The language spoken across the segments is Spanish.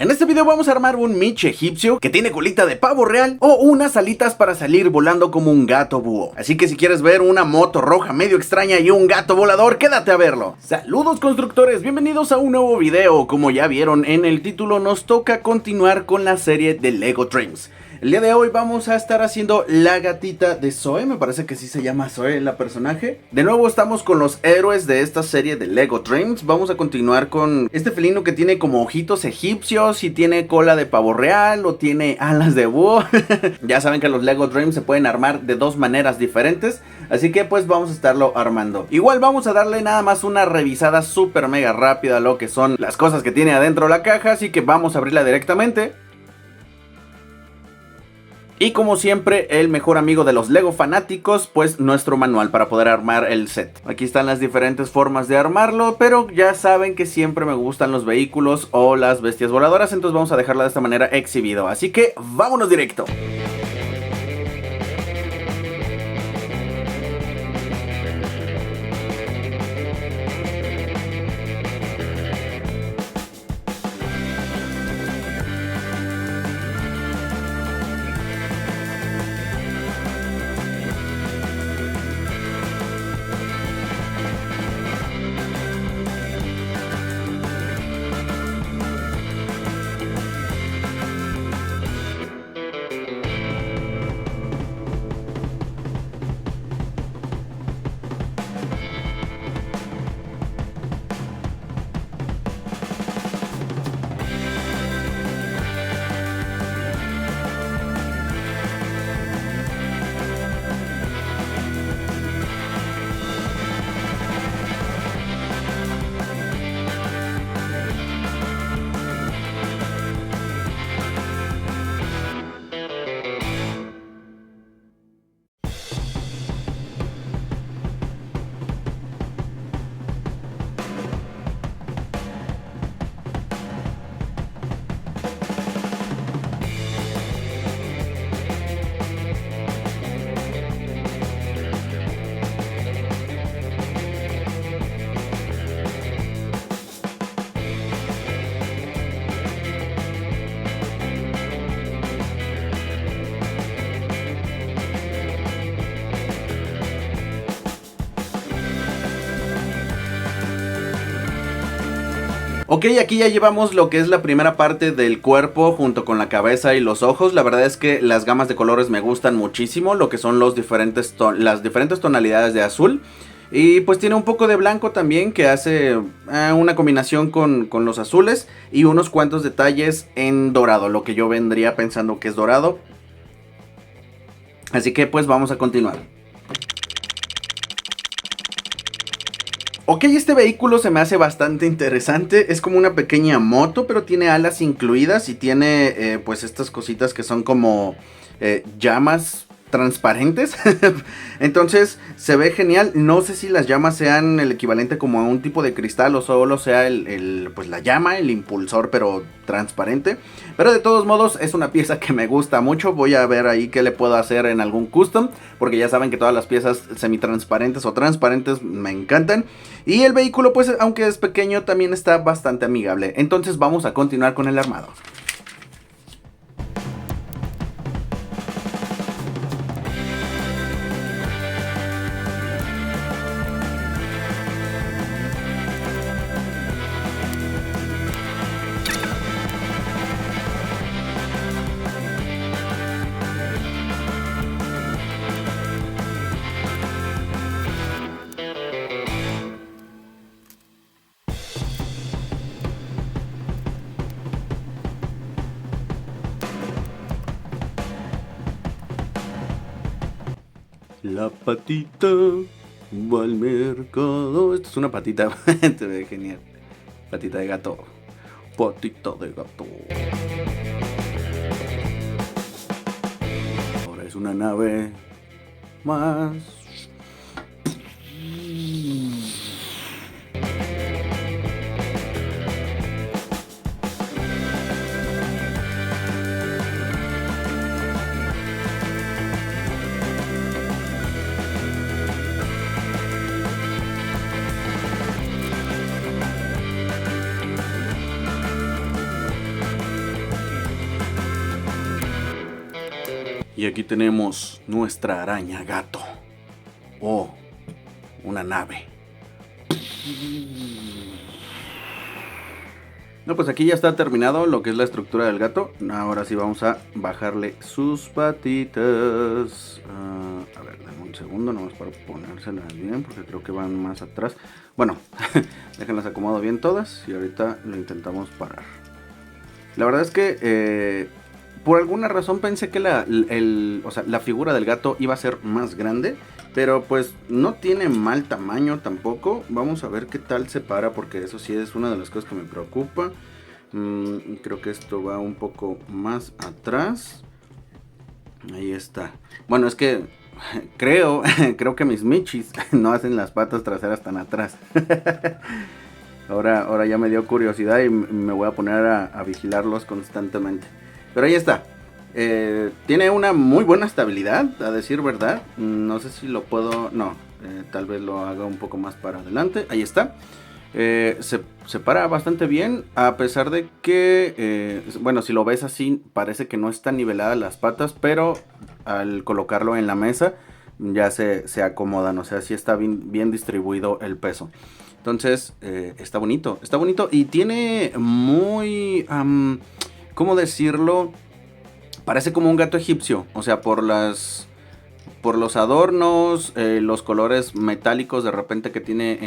En este video vamos a armar un Mitch egipcio que tiene colita de pavo real o unas alitas para salir volando como un gato búho. Así que si quieres ver una moto roja medio extraña y un gato volador, quédate a verlo. Saludos constructores, bienvenidos a un nuevo video. Como ya vieron en el título, nos toca continuar con la serie de Lego Dreams. El día de hoy vamos a estar haciendo la gatita de Zoe, me parece que sí se llama Zoe la personaje. De nuevo estamos con los héroes de esta serie de Lego Dreams. Vamos a continuar con este felino que tiene como ojitos egipcios y tiene cola de pavo real o tiene alas de búho. Ya saben que los Lego Dreams se pueden armar de dos maneras diferentes, así que pues vamos a estarlo armando. Igual vamos a darle nada más una revisada súper mega rápida a lo que son las cosas que tiene adentro la caja, así que vamos a abrirla directamente. Y como siempre, el mejor amigo de los Lego fanáticos, pues nuestro manual para poder armar el set. Aquí están las diferentes formas de armarlo, pero ya saben que siempre me gustan los vehículos o las bestias voladoras, entonces vamos a dejarla de esta manera exhibido. Así que vámonos directo. Ok, aquí ya llevamos lo que es la primera parte del cuerpo junto con la cabeza y los ojos. La verdad es que las gamas de colores me gustan muchísimo, lo que son las diferentes tonalidades de azul. Y pues tiene un poco de blanco también que hace una combinación con los azules y unos cuantos detalles en dorado, lo que yo vendría pensando que es dorado. Así que pues vamos a continuar. Ok, este vehículo se me hace bastante interesante, es como una pequeña moto, pero tiene alas incluidas y tiene pues estas cositas que son como llamas transparentes. Entonces se ve genial. No sé si las llamas sean el equivalente como a un tipo de cristal o solo sea pues la llama, el impulsor, pero transparente. Pero de todos modos es una pieza que me gusta mucho. Voy a ver ahí qué le puedo hacer en algún custom, porque ya saben que todas las piezas semitransparentes o transparentes me encantan. Y el vehículo, pues aunque es pequeño, también está bastante amigable. Entonces vamos a continuar con el armado. La patita va al mercado. Esto es una patita. Te ve genial. Patita de gato. Patita de gato. Ahora es una nave más. Y aquí tenemos nuestra araña gato. O una nave. No, pues aquí ya está terminado lo que es la estructura del gato. Ahora sí vamos a bajarle sus patitas. A ver, dame un segundo nomás para ponérselas bien, porque creo que van más atrás. Bueno, déjenlas acomodo bien todas y ahorita lo intentamos parar. La verdad es que por alguna razón pensé que la figura del gato iba a ser más grande. Pero pues no tiene mal tamaño tampoco. Vamos a ver qué tal se para, porque eso sí es una de las cosas que me preocupa. Creo que esto va un poco más atrás. Ahí está. Bueno, es que creo que mis michis no hacen las patas traseras tan atrás. Ahora ya me dio curiosidad y me voy a poner a vigilarlos constantemente. Pero ahí está. Tiene una muy buena estabilidad, a decir verdad. No sé si lo puedo... No, tal vez lo haga un poco más para adelante. Ahí está. Se para bastante bien, a pesar de que, bueno, si lo ves así, parece que no están niveladas las patas, pero al colocarlo en la mesa ya se acomodan, o sea, sí está bien distribuido el peso. Entonces, está bonito y tiene muy... ¿cómo decirlo? Parece como un gato egipcio, o sea, por los adornos, los colores metálicos de repente que tiene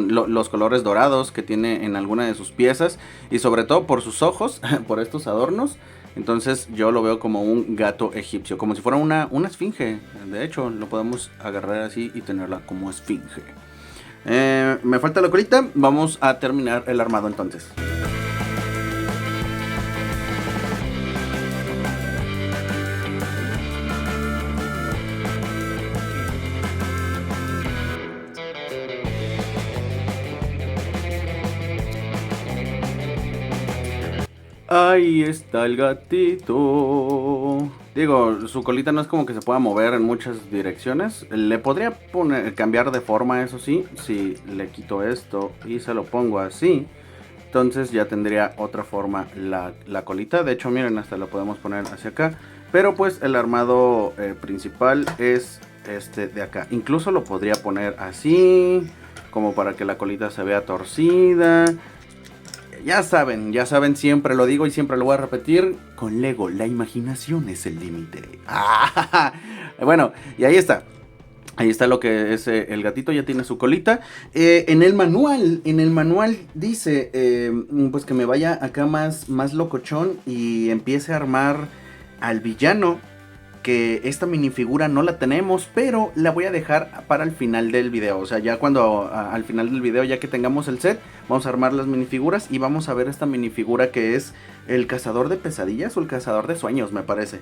los colores dorados que tiene en alguna de sus piezas y sobre todo por sus ojos, por estos adornos. Entonces yo lo veo como un gato egipcio, como si fuera una esfinge. De hecho, lo podemos agarrar así y tenerla como esfinge. Me falta la colita, vamos a terminar el armado entonces. Ahí está el gatito. Digo, su colita no es como que se pueda mover en muchas direcciones. Le podría cambiar de forma, eso sí. Si le quito esto y se lo pongo así, entonces ya tendría otra forma la colita. De hecho, miren, hasta lo podemos poner hacia acá. Pero pues el armado principal es este de acá. Incluso lo podría poner así, como para que la colita se vea torcida. Ya saben, siempre lo digo y siempre lo voy a repetir. Con Lego, la imaginación es el límite. Bueno, y ahí está. Ahí está lo que es el gatito, ya tiene su colita. En el manual dice, pues que me vaya acá más locochón y empiece a armar al villano. Que esta minifigura no la tenemos, pero la voy a dejar para el final del video. O sea, ya cuando al final del video, ya que tengamos el set, vamos a armar las minifiguras y vamos a ver esta minifigura que es el cazador de pesadillas o el cazador de sueños, me parece.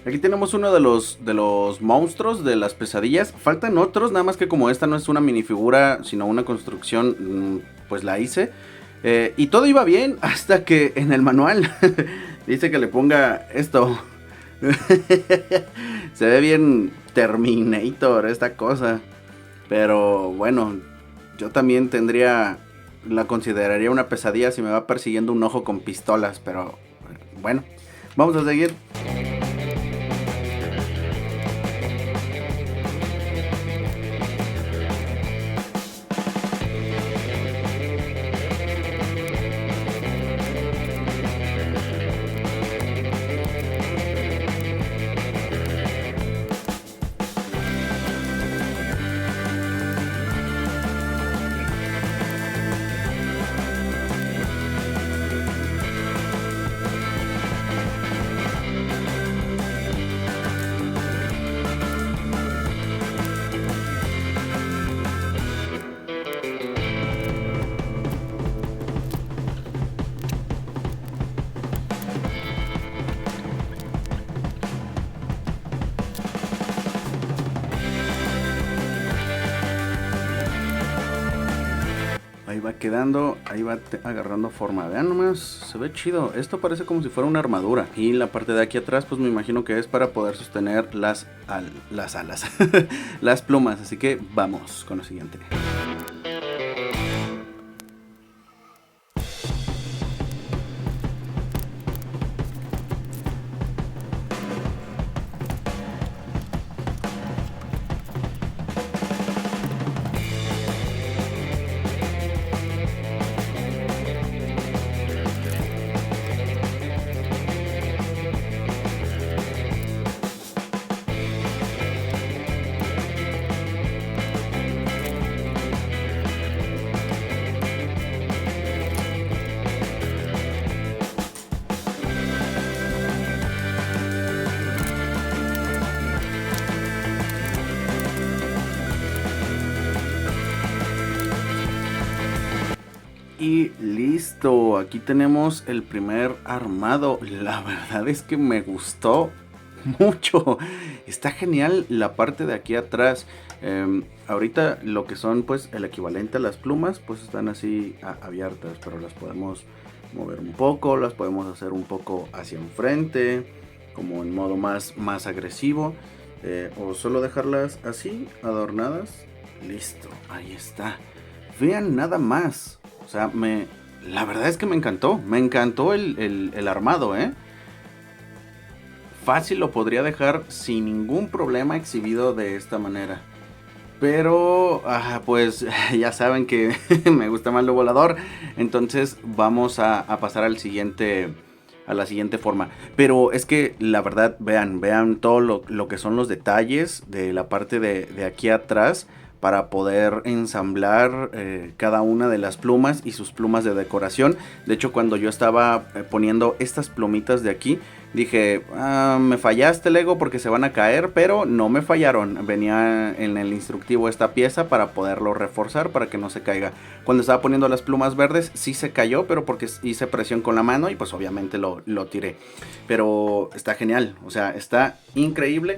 Aquí tenemos uno de los monstruos de las pesadillas. Faltan otros, nada más que como esta no es una minifigura, sino una construcción, pues la hice. Y todo iba bien hasta que en el manual dice que le ponga esto. Se ve bien Terminator esta cosa. Pero bueno, yo también la consideraría una pesadilla si me va persiguiendo un ojo con pistolas. Pero bueno, vamos a seguir. va quedando, ahí va agarrando forma. Vean nomás, se ve chido. Esto parece como si fuera una armadura. Y la parte de aquí atrás, pues me imagino que es para poder sostener las alas, las plumas. Así que vamos con lo siguiente. Y listo, aquí tenemos el primer armado. La verdad es que me gustó mucho. Está genial la parte de aquí atrás. Ahorita lo que son pues el equivalente a las plumas pues están así abiertas, pero las podemos mover un poco, las podemos hacer un poco hacia enfrente, como en modo más agresivo, o solo dejarlas así adornadas. Listo, ahí está. Vean nada más. O sea, la verdad es que me encantó el armado, Fácil lo podría dejar sin ningún problema exhibido de esta manera. Pero, pues ya saben que me gusta más lo volador. Entonces vamos a pasar a la siguiente forma. Pero es que la verdad, vean todo lo que son los detalles de la parte de aquí atrás, para poder ensamblar cada una de las plumas y sus plumas de decoración. De hecho, cuando yo estaba poniendo estas plumitas de aquí, dije, me fallaste, Lego, porque se van a caer, pero no me fallaron. Venía en el instructivo esta pieza para poderlo reforzar, para que no se caiga. Cuando estaba poniendo las plumas verdes, sí se cayó, pero porque hice presión con la mano y pues obviamente lo tiré. Pero está genial, o sea, está increíble.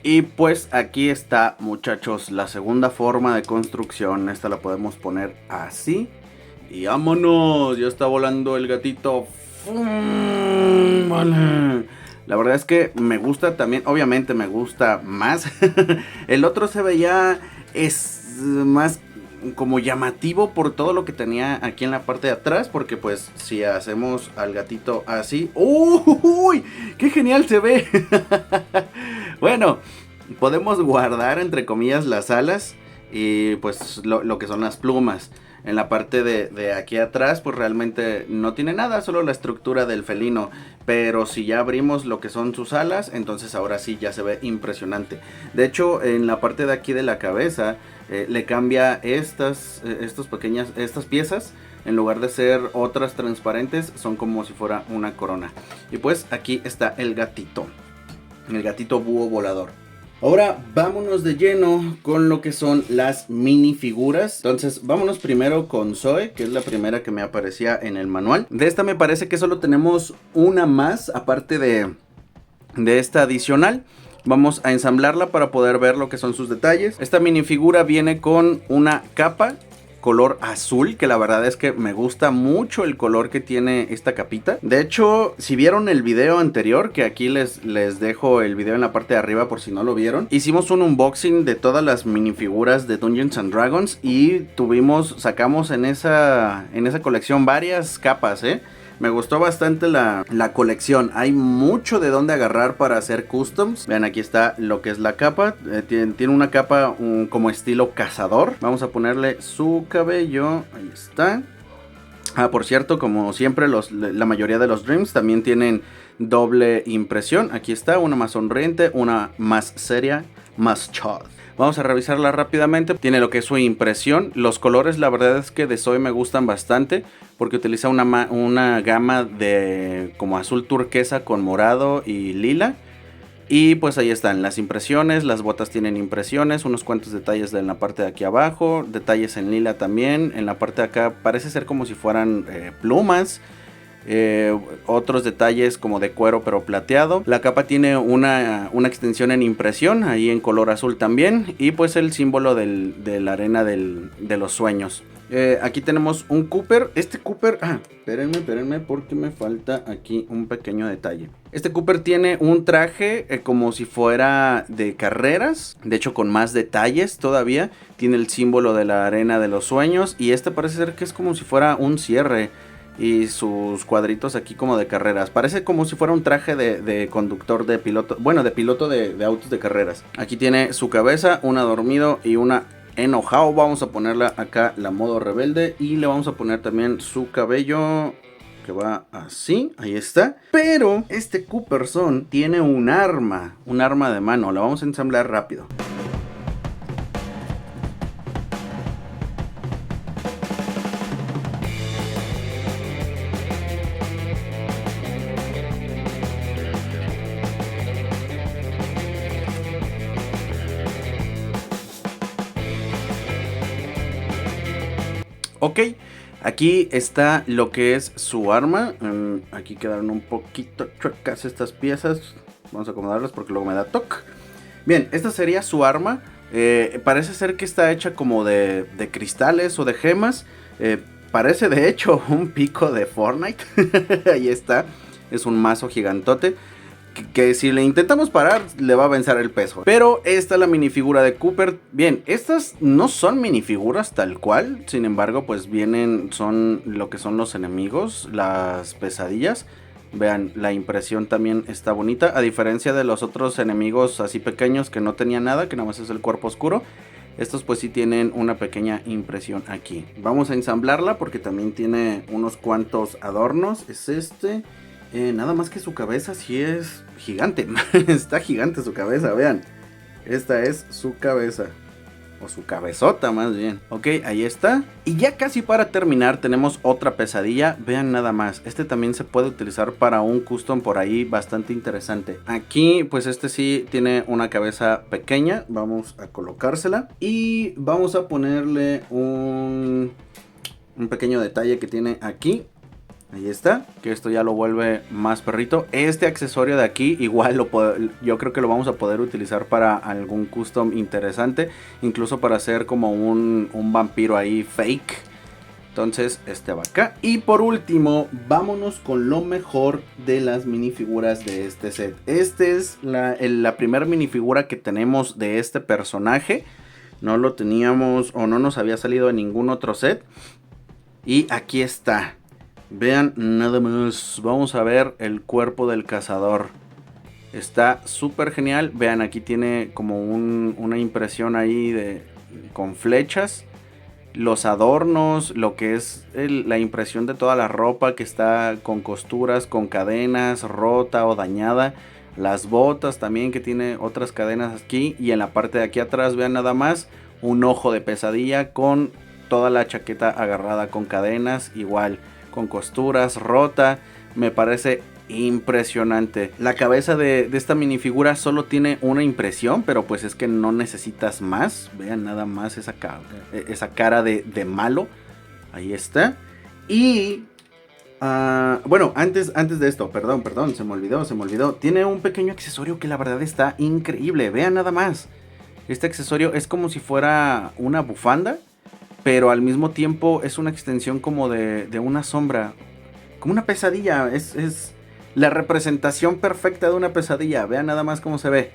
Y pues aquí está, muchachos, la segunda forma de construcción. Esta la podemos poner así. Y vámonos, ya está volando el gatito. ¡Fum! Vale. La verdad es que me gusta también, obviamente me gusta más. El otro se veía más como llamativo por todo lo que tenía aquí en la parte de atrás. Porque pues si hacemos al gatito así, ¡uy! ¡Qué genial se ve! Bueno, podemos guardar entre comillas las alas y pues lo que son las plumas. En la parte de aquí atrás pues realmente no tiene nada, solo la estructura del felino. Pero si ya abrimos lo que son sus alas, entonces ahora sí ya se ve impresionante. De hecho, en la parte de aquí de la cabeza le cambia estas piezas. En lugar de ser otras transparentes, son como si fuera una corona. Y pues aquí está el gatito búho volador. Ahora vámonos de lleno con lo que son las minifiguras. Entonces vámonos primero con Zoe, que es la primera que me aparecía en el manual. De esta me parece que solo tenemos una más, aparte de esta adicional. Vamos a ensamblarla para poder ver lo que son sus detalles. Esta minifigura viene con una capa color azul, que la verdad es que me gusta mucho el color que tiene esta capita. De hecho, si vieron el video anterior, que aquí les dejo el video en la parte de arriba por si no lo vieron, hicimos un unboxing de todas las minifiguras de Dungeons and Dragons y sacamos en esa colección varias capas, Me gustó bastante la colección. Hay mucho de dónde agarrar para hacer customs. Vean, aquí está lo que es la capa. Tiene una capa como estilo cazador. Vamos a ponerle su cabello. Ahí está. Ah, por cierto, como siempre, la mayoría de los Dreams también tienen doble impresión. Aquí está, una más sonriente, una más seria, más chod. Vamos a revisarla rápidamente. Tiene lo que es su impresión. Los colores, la verdad es que de Zoe me gustan bastante, porque utiliza una gama de como azul turquesa con morado y lila. Y pues ahí están las impresiones. Las botas tienen impresiones, unos cuantos detalles en la parte de aquí abajo, detalles en lila también. En la parte de acá parece ser como si fueran plumas. Otros detalles como de cuero pero plateado. La capa tiene una extensión en impresión, ahí en color azul también. Y pues el símbolo de la arena de los sueños. Aquí tenemos un Cooper. Este Cooper, espérenme porque me falta aquí un pequeño detalle. Este Cooper tiene un traje como si fuera de carreras, de hecho con más detalles todavía. Tiene el símbolo de la arena de los sueños y este parece ser que es como si fuera un cierre. Y sus cuadritos aquí como de carreras. Parece como si fuera un traje de conductor de piloto. Bueno, de piloto de autos de carreras. Aquí tiene su cabeza, una dormido y una enojado. Vamos a ponerla acá la modo rebelde. Y le vamos a poner también su cabello, que va así, ahí está. Pero este Cooperson tiene un arma de mano. La vamos a ensamblar rápido. Ok, aquí está lo que es su arma. Aquí quedaron un poquito chuecas estas piezas. Vamos a acomodarlas porque luego me da toque. Bien, esta sería su arma. Parece ser que está hecha como de cristales o de gemas. Parece de hecho un pico de Fortnite. Ahí está. Es un mazo gigantote. Que si le intentamos parar, le va a vencer el peso. Pero esta es la minifigura de Cooper. Bien, estas no son minifiguras tal cual. Sin embargo, pues son lo que son los enemigos, las pesadillas. Vean, la impresión también está bonita. A diferencia de los otros enemigos así pequeños que no tenían nada, que nada más es el cuerpo oscuro. Estos pues sí tienen una pequeña impresión aquí. Vamos a ensamblarla porque también tiene unos cuantos adornos. Es este... nada más que su cabeza sí es gigante. Está gigante su cabeza, vean. Esta es su cabeza. O su cabezota más bien. Ok, ahí está. Y ya casi para terminar tenemos otra pesadilla. Vean nada más. Este también se puede utilizar para un custom por ahí bastante interesante. Aquí pues este sí tiene una cabeza pequeña. Vamos a colocársela. Y vamos a ponerle un pequeño detalle que tiene aquí. Ahí está, que esto ya lo vuelve más perrito. Este accesorio de aquí igual yo creo que lo vamos a poder utilizar para algún custom interesante. Incluso para hacer como un vampiro ahí fake. Entonces este va acá. Y por último, vámonos con lo mejor de las minifiguras de este set. Este es la primera minifigura que tenemos de este personaje. No lo teníamos o no nos había salido en ningún otro set. Y aquí está. Vean nada más, vamos a ver el cuerpo del cazador. Está súper genial. Vean, aquí tiene como una impresión ahí con flechas. Los adornos, lo que es la impresión de toda la ropa que está con costuras, con cadenas, rota o dañada. Las botas también que tiene otras cadenas aquí. Y en la parte de aquí atrás, vean nada más, un ojo de pesadilla con toda la chaqueta agarrada con cadenas, igual con costuras, rota. Me parece impresionante. La cabeza de esta minifigura solo tiene una impresión, pero pues es que no necesitas más. Vean nada más esa cara de malo. Ahí está. Y bueno, antes de esto, perdón, se me olvidó. Tiene un pequeño accesorio que la verdad está increíble. Vean nada más. Este accesorio es como si fuera una bufanda, pero al mismo tiempo es una extensión como de una sombra, como una pesadilla. Es la representación perfecta de una pesadilla. Vean nada más cómo se ve.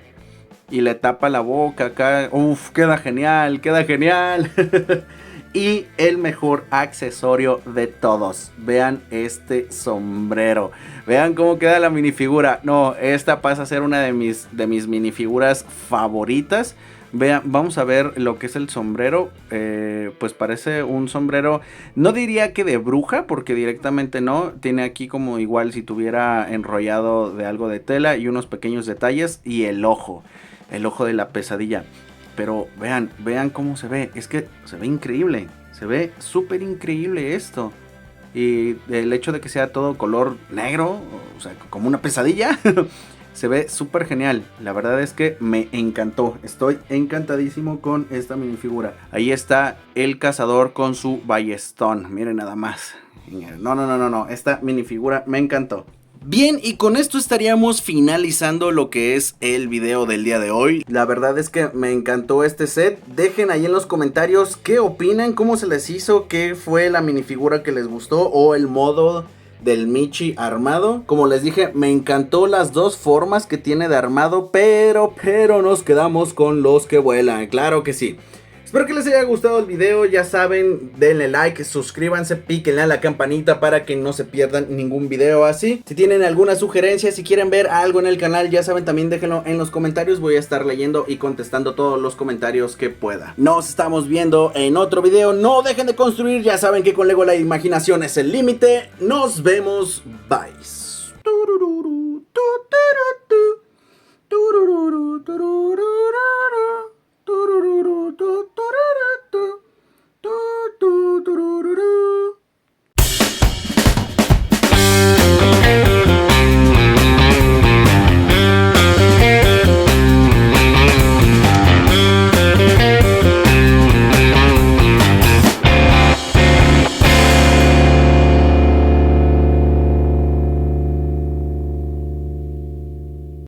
Y le tapa la boca acá. Uf, queda genial, queda genial. Y el mejor accesorio de todos. Vean este sombrero. Vean cómo queda la minifigura. No, esta pasa a ser una de mis minifiguras favoritas. Vean, vamos a ver lo que es el sombrero. Pues parece un sombrero, no diría que de bruja, porque directamente no. Tiene aquí como igual si tuviera enrollado de algo de tela y unos pequeños detalles. Y el ojo de la pesadilla. Pero vean cómo se ve. Es que se ve increíble. Se ve súper increíble esto. Y el hecho de que sea todo color negro, o sea, como una pesadilla, se ve súper genial. La verdad es que me encantó. Estoy encantadísimo con esta minifigura. Ahí está el cazador con su ballestón. Miren nada más. No. Esta minifigura me encantó. Bien, y con esto estaríamos finalizando lo que es el video del día de hoy. La verdad es que me encantó este set. Dejen ahí en los comentarios qué opinan, cómo se les hizo, qué fue la minifigura que les gustó o el modo del Michi armado. Como les dije, me encantó las dos formas que tiene de armado, pero nos quedamos con los que vuelan, claro que sí. Espero que les haya gustado el video, ya saben, denle like, suscríbanse, píquenle a la campanita para que no se pierdan ningún video así. Si tienen alguna sugerencia, si quieren ver algo en el canal, ya saben, también déjenlo en los comentarios, voy a estar leyendo y contestando todos los comentarios que pueda. Nos estamos viendo en otro video, no dejen de construir, ya saben que con Lego la imaginación es el límite, nos vemos, bye.